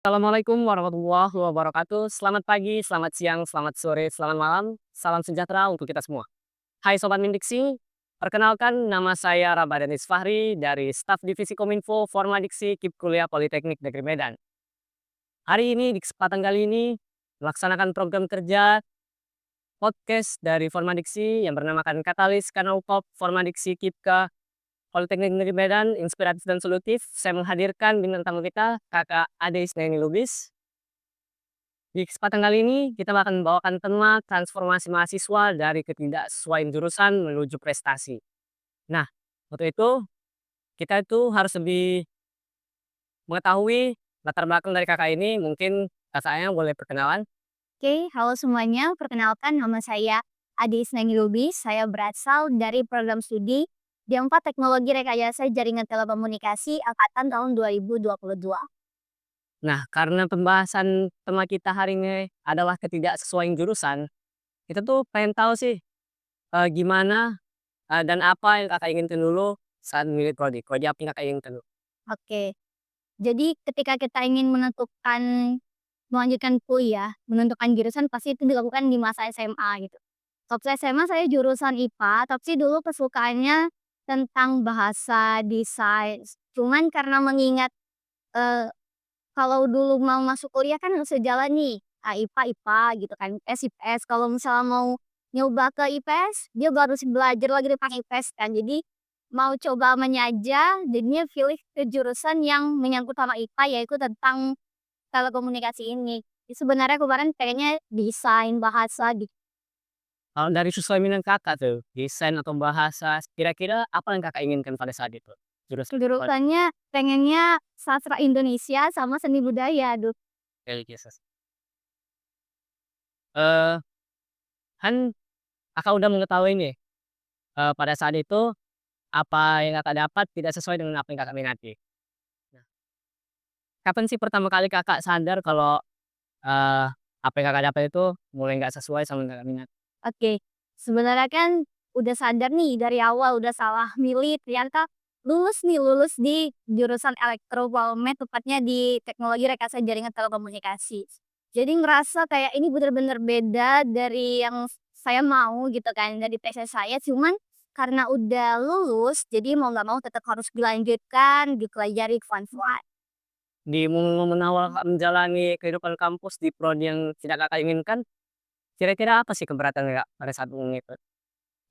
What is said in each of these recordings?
Assalamualaikum warahmatullahi wabarakatuh. Selamat pagi, selamat siang, selamat sore, selamat malam. Salam sejahtera untuk kita semua. Hai Sobat Mendiksi, perkenalkan nama saya Rabadanis Fahri dari staf Divisi Kominfo Formadiksi KIP Kuliah Politeknik Negeri Medan. Hari ini di kesempatan kali ini melaksanakan program kerja podcast dari Formadiksi yang bernamakan Katalis Kanal Pop Formadiksi KIPK Politeknik Negeri Medan, inspiratif dan solutif. Saya menghadirkan bintang tamu kita, Kakak Ade Isnaini Lubis. Di kesempatan kali ini, kita akan membawakan tema transformasi mahasiswa dari ketidaksesuaian jurusan menuju prestasi. Nah, untuk itu, kita itu harus lebih mengetahui latar belakang dari kakak ini. Mungkin kakaknya boleh perkenalan. Oke, halo semuanya. Perkenalkan nama saya Ade Isnani Lubis. Saya berasal dari program studi D4 Teknologi Rekayasa Jaringan Telekomunikasi angkatan tahun 2022. Nah, karena pembahasan tema kita hari ini adalah ketidaksesuaian jurusan, kita tuh pengen tahu sih gimana dan apa yang kakak inginkan dulu saat memilih prodi. Prodi apa yang kakak inginkan dulu? Oke, jadi ketika kita ingin melanjutkan kuliah, menentukan jurusan pasti itu dilakukan di masa SMA gitu. Waktu SMA saya jurusan IPA, tapi dulu kesukaannya tentang bahasa desain. Cuman karena mengingat eh, kalau dulu mau masuk kuliah kan harus sejalan nih, IPA IPA gitu kan, IPS IPS. Kalau misalnya mau nyoba ke IPS, dia harus belajar lagi tentang IPS kan. Jadi mau coba menyaja, jadinya pilih ke jurusan yang menyangkut sama IPA yaitu tentang telekomunikasi ini. Sebenarnya kemarin pengennya desain bahasa gitu. Kalau dari sesuai minat kakak tuh, desain atau bahasa, kira-kira apa yang kakak inginkan pada saat itu? Jurusan Jurusannya pengennya sastra Indonesia sama seni budaya, aduh. religius. Eh, kan kakak udah mengetahui nih, pada saat itu apa yang kakak dapat tidak sesuai dengan apa yang kakak minati. Nah, kapan sih pertama kali kakak sadar kalau eh, apa yang kakak dapat itu mulai nggak sesuai sama yang kakak minat? Oke, sebenarnya kan udah sadar nih dari awal udah salah milih ternyata lulus di jurusan Elektropolimer tepatnya di Teknologi Rekayasa Jaringan Telekomunikasi. Jadi ngerasa kayak ini bener-bener beda dari yang saya mau gitu kan dari tesis saya cuman karena udah lulus jadi mau nggak mau tetap harus dilanjutkan dipelajari kuan-kuan. Di momen-momen awal kakak menjalani kehidupan kampus di prodi yang tidak kakak inginkan, kira-kira apa sih keberatan kakak pada saat mengikuti?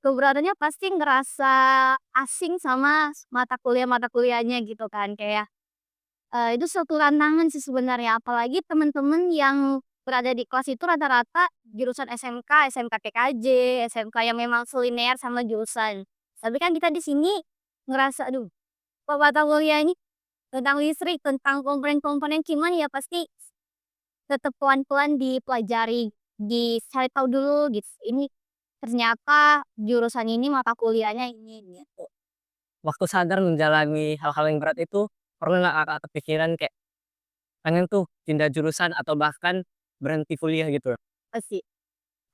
Keberatannya pasti ngerasa asing sama mata kuliahnya gitu kan kayak itu suatu tantangan sih sebenarnya, apalagi temen-temen yang berada di kelas itu rata-rata jurusan SMK, SMK TKJ, SMK yang memang selinear sama jurusan. Tapi kan kita di sini ngerasa, aduh, kok mata kuliah ini tentang listrik, tentang komponen-komponen cuman ya pasti tetap pelan-pelan dipelajari, dicari tahu dulu gitu. Ini ternyata jurusan ini mata kuliahnya ini gitu. Waktu sadar menjalani hal-hal yang berat itu, pernah nggak kakak kepikiran kayak pengen tuh pindah jurusan atau bahkan berhenti kuliah gitu? Pasti.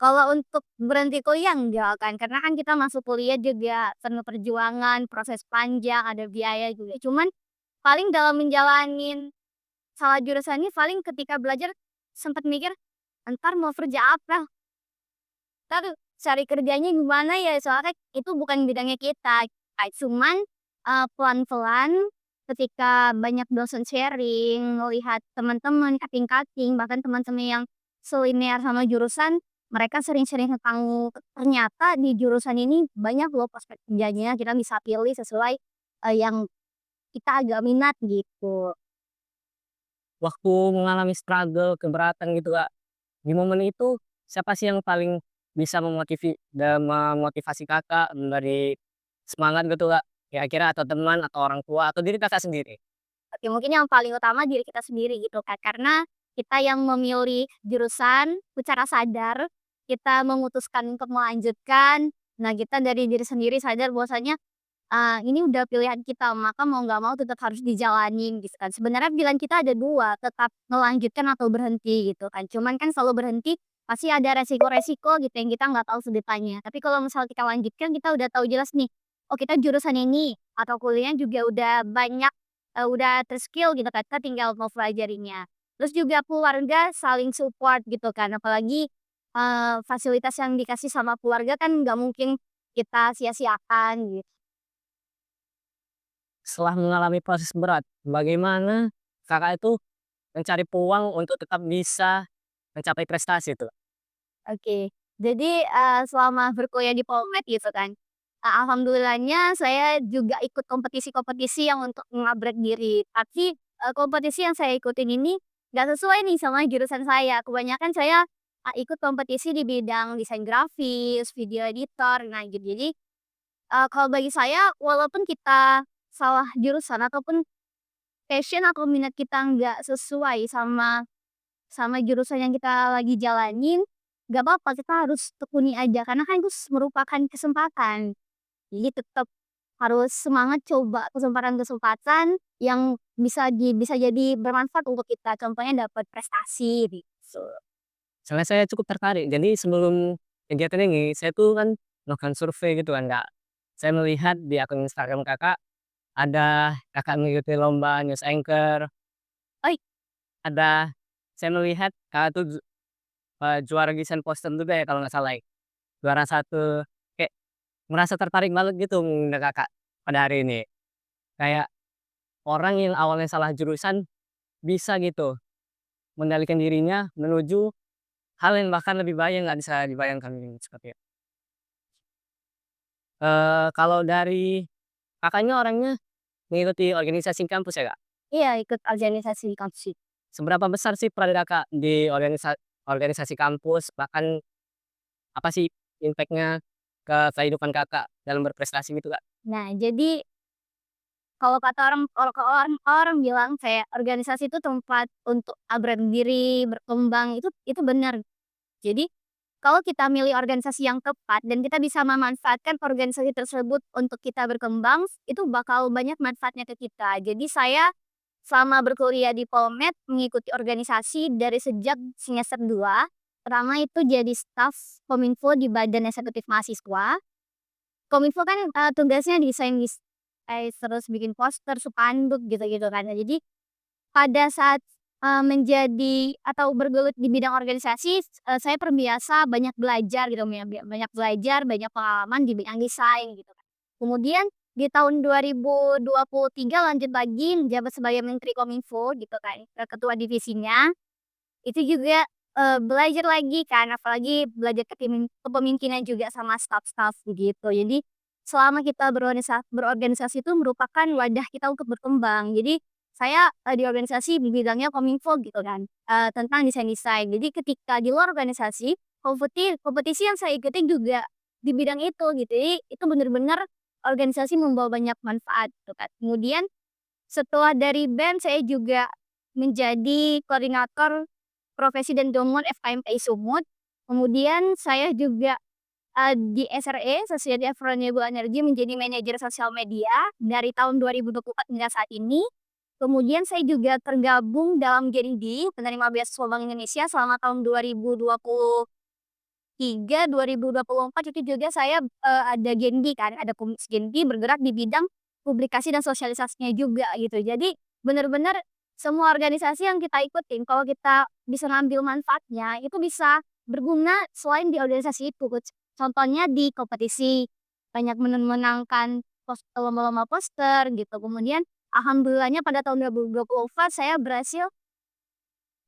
Kalau untuk berhenti kuliah enggak kan, karena kan kita masuk kuliah juga penuh perjuangan, proses panjang, ada biaya juga. Cuman paling dalam menjalanin salah jurusan ini paling ketika belajar sempat mikir, "Entar mau kerja apa? Entar cari kerjanya gimana ya?" Soalnya kan itu bukan bidangnya kita. Cuman, pelan-pelan ketika banyak dosen sharing, melihat teman-teman kating-kating, bahkan teman-teman yang selinear sama jurusan, mereka sering-sering tentang ternyata di jurusan ini banyak loh prospek kerjanya, kita bisa pilih sesuai, yang kita agak minat gitu. Waktu mengalami struggle, keberatan gitu Kak, di momen itu siapa sih yang paling bisa memotivasi Kakak, memberi semangat gitu Kak? Kira-kira atau teman, atau orang tua, atau diri Kakak sendiri? Oke, mungkin yang paling utama diri kita sendiri gitu kan, karena kita yang memilih jurusan secara sadar, kita memutuskan untuk melanjutkan, nah kita dari diri sendiri sadar bahwasanya, ini udah pilihan kita, maka mau nggak mau tetap harus dijalanin gitu kan. Sebenarnya pilihan kita ada 2 tetap melanjutkan atau berhenti gitu kan. Cuman kan selalu berhenti, pasti ada resiko-resiko gitu yang kita nggak tahu sedetilnya. Tapi kalau misal kita lanjutkan, kita udah tahu jelas nih, oh kita jurusan ini, atau kuliahnya juga udah banyak, udah ter-skill gitu kan, kita tinggal mau pelajarinya. Terus juga keluarga saling support gitu kan, apalagi, fasilitas yang dikasih sama keluarga kan nggak mungkin kita sia-siakan gitu. Setelah mengalami proses berat, bagaimana Kakak itu mencari peluang untuk tetap bisa mencapai prestasi tuh? Oke. Jadi, selama berkuliah di Polmed gitu kan, alhamdulillahnya saya juga ikut kompetisi-kompetisi yang untuk meng-upgrade diri. Tapi, kompetisi yang saya ikutin ini nggak sesuai nih sama jurusan saya. Kebanyakan saya, ikut kompetisi di bidang desain grafis, video editor, nah gitu. Jadi, kalau bagi saya walaupun kita salah jurusan ataupun passion atau minat kita nggak sesuai sama jurusan yang kita lagi jalanin, nggak apa-apa kita harus tekuni aja karena kan itu merupakan kesempatan. Jadi tetap harus semangat coba kesempatan-kesempatan yang bisa jadi bermanfaat untuk kita, contohnya dapat prestasi gitu. Soalnya saya cukup tertarik. Jadi sebelum kegiatan ini, saya tuh kan melakukan survei gitu kan, Kak. Saya melihat di akun Instagram Kakak, ada Kakak mengikuti lomba news anchor, Oi, ada saya melihat Kakak tuh juara desain poster juga ya kalau nggak salah ya, juara satu. Kayak merasa tertarik banget gitu dengan Kakak pada hari ini. Kayak orang yang awalnya salah jurusan bisa gitu mengendalikan dirinya menuju hal yang bahkan lebih baik yang nggak bisa dibayangkan seperti itu. Kalau dari Kakaknya orangnya mengikuti organisasi kampus ya, Kak? iya ikut organisasi kampus. Seberapa besar sih peran Kakak di organisasi kampus? Bahkan apa sih impact-nya ke kehidupan Kakak dalam berprestasi gitu, Kak? Nah, jadi kalau orang bilang kayak organisasi itu tempat untuk upgrade diri, berkembang, itu benar. Jadi, kalau kita milih organisasi yang tepat dan kita bisa memanfaatkan organisasi tersebut untuk kita berkembang, itu bakal banyak manfaatnya ke kita. Jadi saya selama berkuliah di Polmed mengikuti organisasi dari sejak semester 2. Pertama itu jadi staf Kominfo di Badan Eksekutif Mahasiswa. Kominfo kan, tugasnya terus bikin poster, spanduk gitu-gitu kan. Nah, jadi pada saat, menjadi atau bergelut di bidang organisasi, saya terbiasa banyak belajar gitu banyak belajar, banyak pengalaman di bidang desain gitu kan. Kemudian di tahun 2023 lanjut lagi menjabat sebagai Menteri Kominfo gitu kan, ketua divisinya. Itu juga, belajar lagi kan, apalagi belajar kepemimpinan juga sama staf-staf begitu. Jadi, selama kita berorganisasi itu merupakan wadah kita untuk berkembang. Jadi, saya, di organisasi di bidangnya Kominfo gitu kan, tentang desain-desain. Jadi ketika di luar organisasi, kompetisi yang saya ikutin juga di bidang itu gitu. Jadi, itu bener-bener organisasi membawa banyak manfaat gitu kan. Kemudian setelah dari BEM saya juga menjadi koordinator profesi dan Domon FKMPI Sumut. Kemudian saya juga, di SRE, Society of Renewable Energy menjadi manajer sosial media dari tahun 2024 hingga saat ini. Kemudian saya juga tergabung dalam GENDI, penerima beasiswa Bank Indonesia selama tahun 2023, 2024 itu juga saya, ada GENDI kan, ada komisi GENDI bergerak di bidang publikasi dan sosialisasinya juga gitu. Jadi benar-benar semua organisasi yang kita ikutin kalau kita bisa ngambil manfaatnya, itu bisa berguna selain di organisasi itu. Contohnya di kompetisi, banyak menangkan lomba-lomba poster gitu. Kemudian alhamdulillahnya pada tahun 2024 saya berhasil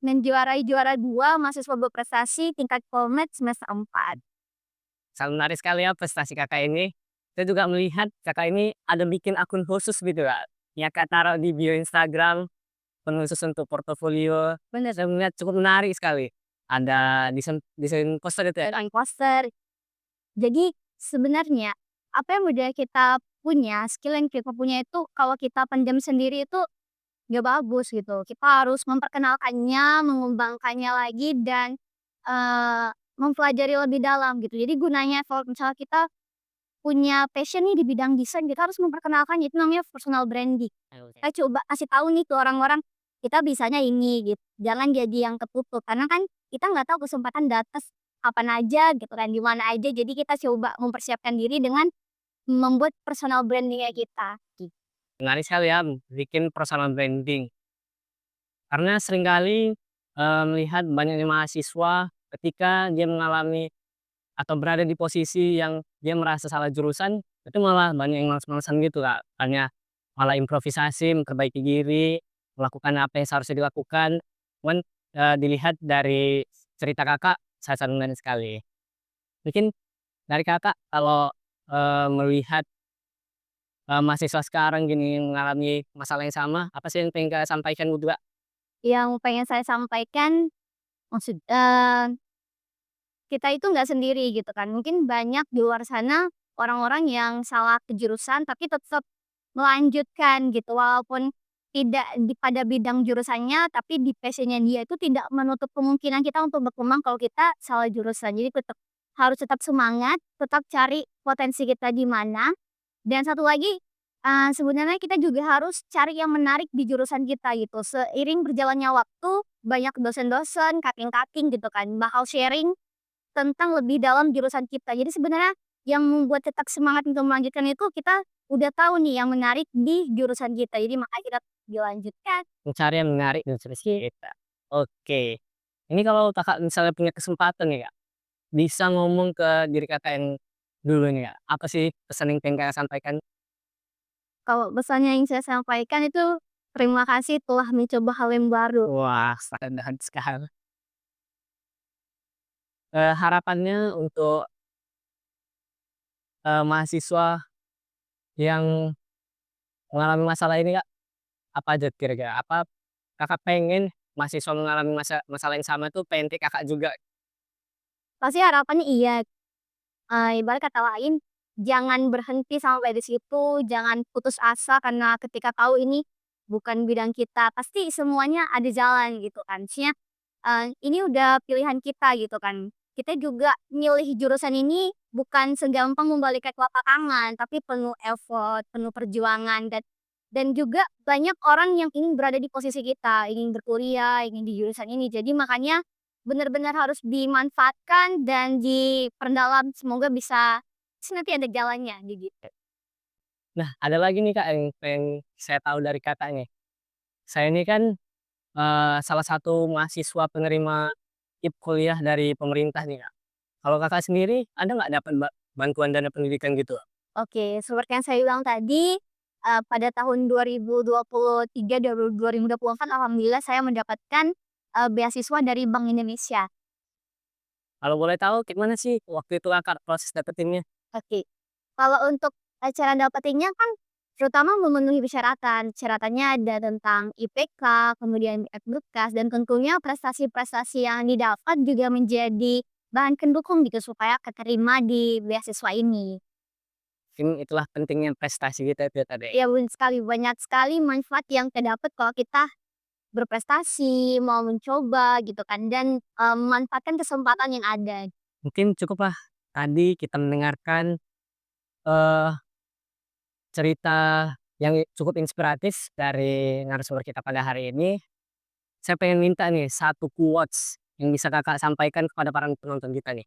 menjuarai juara 2 mahasiswa berprestasi tingkat Polmed semester 4. Sangat menarik sekali ya prestasi Kakak ini. Saya juga melihat Kakak ini ada bikin akun khusus gitu, Kak. Ya Kak taruh di bio Instagram, akun khusus untuk portofolio. Bener, Saya melihat cukup menarik sekali. Ada desain desain poster itu ya? desain poster. Jadi sebenarnya apa yang udah kita punya, skill yang kita punya itu kalau kita pendam sendiri itu nggak bagus gitu. Kita harus memperkenalkannya, mengembangkannya lagi dan, mempelajari lebih dalam gitu. Jadi gunanya kalau misalnya kita punya passion nih di bidang desain, kita harus memperkenalkan, itu namanya personal branding. Kita coba kasih tahu nih ke orang-orang, kita bisanya ini gitu, jangan jadi yang ketutup, karena kan kita nggak tahu kesempatan datang kapan aja gitu kan, di mana aja, jadi kita coba mempersiapkan diri dengan membuat personal branding-nya kita, Menarik sekali ya bikin personal branding. Karena seringkali melihat banyaknya mahasiswa ketika dia mengalami atau berada di posisi yang dia merasa salah jurusan, itu malah banyak yang males-malesan gitu, Kak. Hanya malah improvisasi, memperbaiki diri, melakukan apa yang seharusnya dilakukan. Cuman, dilihat dari cerita Kakak, saya sangat menarik sekali. Mungkin dari Kakak kalau, melihat, mahasiswa sekarang gini mengalami masalah yang sama, apa sih yang pengen Kakak sampaikan berdua? Yang pengen saya sampaikan, kita itu nggak sendiri gitu kan. Mungkin banyak di luar sana orang-orang yang salah ke jurusan tapi tetap melanjutkan gitu, walaupun tidak di pada bidang jurusannya, tapi di passion-nya dia itu tidak menutup kemungkinan kita untuk berkembang kalau kita salah jurusan. Jadi harus tetap semangat, tetap cari potensi kita di mana. Dan satu lagi, sebenarnya kita juga harus cari yang menarik di jurusan kita gitu. Seiring berjalannya waktu, banyak dosen-dosen, cutting-cutting gitu kan, bakal sharing tentang lebih dalam jurusan kita. Jadi sebenarnya yang membuat tetap semangat untuk melanjutkan itu kita udah tahu nih yang menarik di jurusan kita. Jadi makanya kita dilanjutkan. Mencari yang menarik dan seterusnya kita. Oke. Ini kalau Kakak misalnya punya kesempatan nih, Kak, bisa ngomong ke diri Kakak yang dulu nih, Kak, apa sih pesan yang pengen Kakak sampaikan? Kalau pesannya yang saya sampaikan itu terima kasih telah mencoba hal yang baru. Wah, sangat dahat sekali. Harapannya untuk, mahasiswa yang mengalami masalah ini, Kak, apa aja kira-kira? Apa Kakak pengen mahasiswa mengalami masalah yang sama tuh pengen kayak Kakak juga? Pasti harapannya iya, ibarat kata lain, jangan berhenti sampai di situ, jangan putus asa karena ketika tahu ini bukan bidang kita, pasti semuanya ada jalan gitu kan. Maksudnya, ini udah pilihan kita gitu kan. Kita juga milih jurusan ini bukan segampang membalikan telapak tangan, tapi penuh effort, penuh perjuangan dan juga banyak orang yang ingin berada di posisi kita, ingin berkuliah, ingin di jurusan ini. Jadi makanya benar-benar harus dimanfaatkan dan diperdalam, semoga bisa nanti ada jalannya, gitu. Nah, ada lagi nih, Kak, yang pengen saya tahu dari Kakak nih. Saya ini kan, salah satu mahasiswa penerima KIP kuliah dari pemerintah nih, Kak. Kalau Kakak sendiri ada nggak dapat bantuan dana pendidikan gitu? Oke, seperti yang saya bilang tadi, pada tahun 2023, 2024 alhamdulillah saya mendapatkan, beasiswa dari Bank Indonesia. Kalau boleh tahu gimana sih waktu itu Kakak proses dapetinnya? Oke. Kalau untuk, cara dapetinnya kan terutama memenuhi persyaratan. Syaratannya ada tentang IPK, kemudian berkas, dan tentunya prestasi-prestasi yang didapat juga menjadi bahan pendukung gitu supaya keterima di beasiswa ini. Mungkin itulah pentingnya prestasi kita itu ya tadi. Ya bener sekali, banyak sekali manfaat yang terdapat kalau kita berprestasi, mau mencoba gitu kan, dan, memanfaatkan kesempatan yang ada. Mungkin cukuplah tadi kita mendengarkan, eee, cerita yang cukup inspiratif dari narasumber kita pada hari ini. Saya pengen minta nih satu quotes yang bisa Kakak sampaikan kepada para penonton kita nih.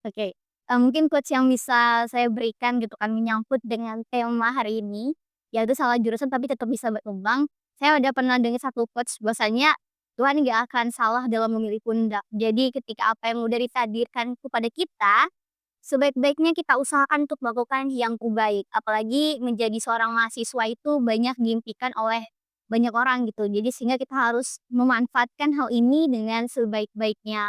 Oke, mungkin quotes yang bisa saya berikan gitu kan menyangkut dengan tema hari ini, yaitu salah jurusan tapi tetap bisa berkembang. Saya udah pernah dengar satu quotes bahwasanya, "Tuhan nggak akan salah dalam memilih pundak." Jadi ketika apa yang udah ditakdirkan kepada kita, sebaik-baiknya kita usahakan untuk melakukan yang terbaik. Apalagi menjadi seorang mahasiswa itu banyak diimpikan oleh banyak orang gitu. Jadi sehingga kita harus memanfaatkan hal ini dengan sebaik-baiknya.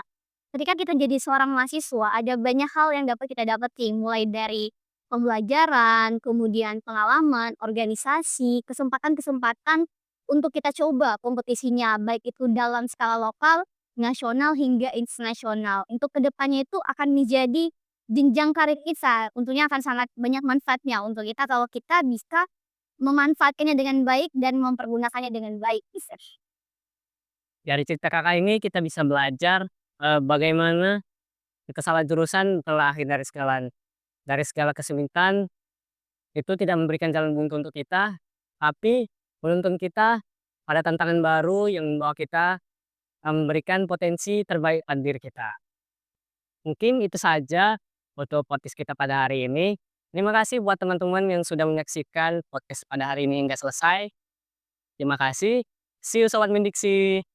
Ketika kita jadi seorang mahasiswa, ada banyak hal yang dapat kita dapati, mulai dari pembelajaran, kemudian pengalaman, organisasi, kesempatan-kesempatan untuk kita coba kompetisinya, baik itu dalam skala lokal, nasional, hingga internasional. Untuk kedepannya itu akan menjadi jenjang karir kita, tentunya akan sangat banyak manfaatnya untuk kita kalau kita bisa memanfaatkannya dengan baik dan mempergunakannya dengan baik. Dari cerita Kakak ini kita bisa belajar, bagaimana kesalahan jurusan terlahir dari segala kesulitan, itu tidak memberikan jalan buntu untuk kita, tapi menuntun kita pada tantangan baru yang membawa kita, memberikan potensi terbaik pada diri kita. Mungkin itu saja untuk podcast kita pada hari ini. Terima kasih buat teman-teman yang sudah menyaksikan podcast pada hari ini hingga selesai. Terima kasih. See you Sobat Mendiksi.